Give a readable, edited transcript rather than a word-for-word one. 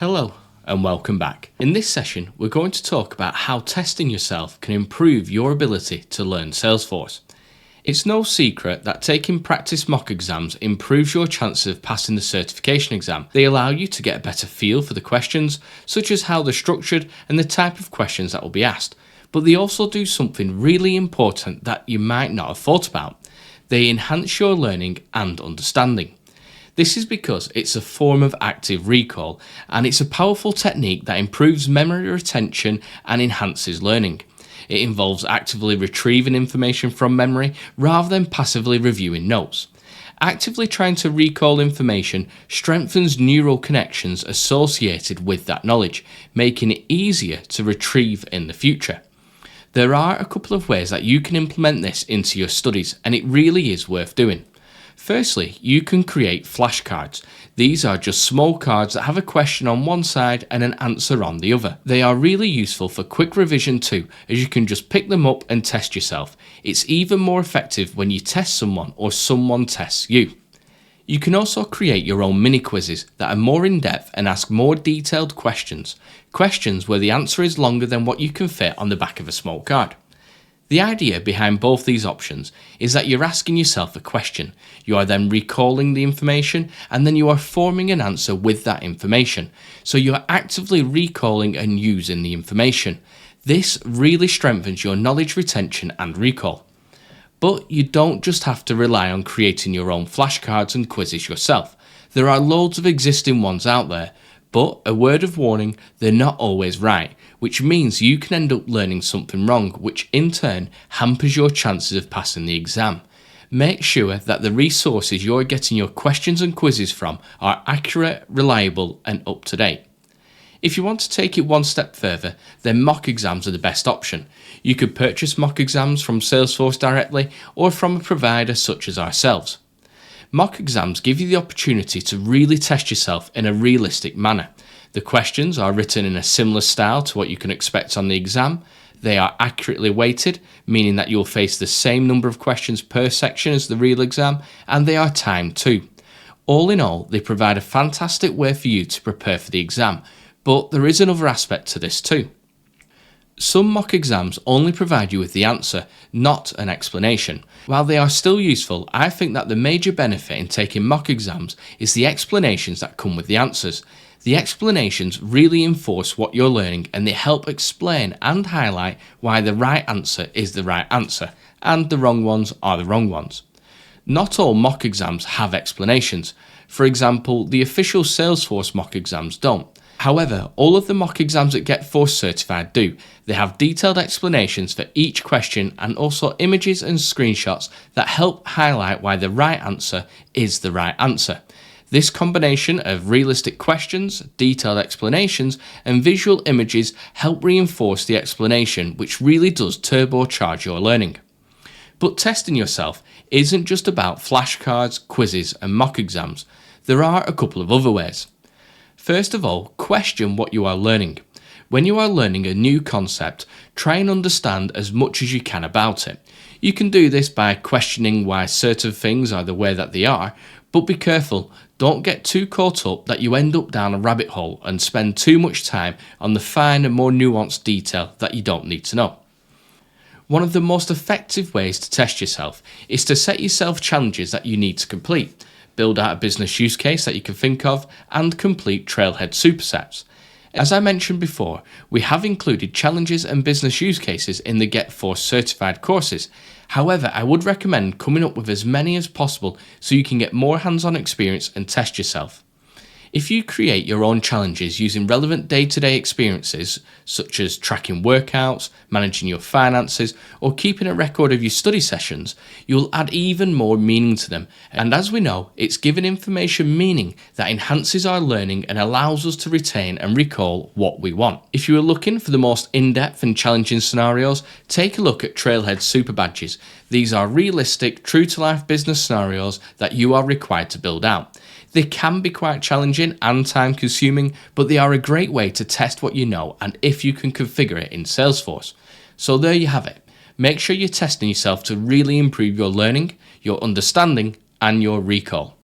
Hello and welcome back. In this session, we're going to talk about how testing yourself can improve your ability to learn Salesforce. It's no secret that taking practice mock exams improves your chances of passing the certification exam. They allow you to get a better feel for the questions, such as how they're structured and the type of questions that will be asked. But they also do something really important that you might not have thought about. They enhance your learning and understanding. This is because it's a form of active recall, and it's a powerful technique that improves memory retention and enhances learning. It involves actively retrieving information from memory rather than passively reviewing notes. Actively trying to recall information strengthens neural connections associated with that knowledge, making it easier to retrieve in the future. There are a couple of ways that you can implement this into your studies, and it really is worth doing. Firstly, you can create flashcards. These are just small cards that have a question on one side and an answer on the other. They are really useful for quick revision too, as you can just pick them up and test yourself. It's even more effective when you test someone or someone tests you. You can also create your own mini quizzes that are more in-depth and ask more detailed questions. Questions where the answer is longer than what you can fit on the back of a small card. The idea behind both these options is that you're asking yourself a question, you are then recalling the information, and then you are forming an answer with that information. So you're actively recalling and using the information. This really strengthens your knowledge retention and recall. But you don't just have to rely on creating your own flashcards and quizzes yourself. There are loads of existing ones out there. But a word of warning, they're not always right, which means you can end up learning something wrong, which in turn hampers your chances of passing the exam. Make sure that the resources you're getting your questions and quizzes from are accurate, reliable, and up to date. If you want to take it one step further, then mock exams are the best option. You could purchase mock exams from Salesforce directly or from a provider such as ourselves. Mock exams give you the opportunity to really test yourself in a realistic manner. The questions are written in a similar style to what you can expect on the exam. They are accurately weighted, meaning that you'll face the same number of questions per section as the real exam, and they are timed too. All in all, they provide a fantastic way for you to prepare for the exam, but there is another aspect to this too. Some mock exams only provide you with the answer, not an explanation. While they are still useful, I think that the major benefit in taking mock exams is the explanations that come with the answers. The explanations really enforce what you're learning, and they help explain and highlight why the right answer is the right answer, and the wrong ones are the wrong ones. Not all mock exams have explanations. For example, the official Salesforce mock exams don't. However, all of the mock exams that get Force certified do. They have detailed explanations for each question and also images and screenshots that help highlight why the right answer is the right answer. This combination of realistic questions, detailed explanations, and visual images help reinforce the explanation, which really does turbocharge your learning. But testing yourself isn't just about flashcards, quizzes, and mock exams. There are a couple of other ways. First of all, question what you are learning. When you are learning a new concept, try and understand as much as you can about it. You can do this by questioning why certain things are the way that they are, but be careful, don't get too caught up that you end up down a rabbit hole and spend too much time on the fine and more nuanced detail that you don't need to know. One of the most effective ways to test yourself is to set yourself challenges that you need to complete. Build out a business use case that you can think of, and complete trailhead supersets. As I mentioned before, we have included challenges and business use cases in the Get Force certified courses. However, I would recommend coming up with as many as possible so you can get more hands-on experience and test yourself. If you create your own challenges using relevant day-to-day experiences, such as tracking workouts, managing your finances, or keeping a record of your study sessions, you'll add even more meaning to them. And as we know, it's giving information meaning that enhances our learning and allows us to retain and recall what we want. If you are looking for the most in-depth and challenging scenarios, take a look at Trailhead Super Badges. These are realistic, true-to-life business scenarios that you are required to build out. They can be quite challenging and time-consuming, but they are a great way to test what you know and if you can configure it in Salesforce. So there you have it. Make sure you're testing yourself to really improve your learning, your understanding, and your recall.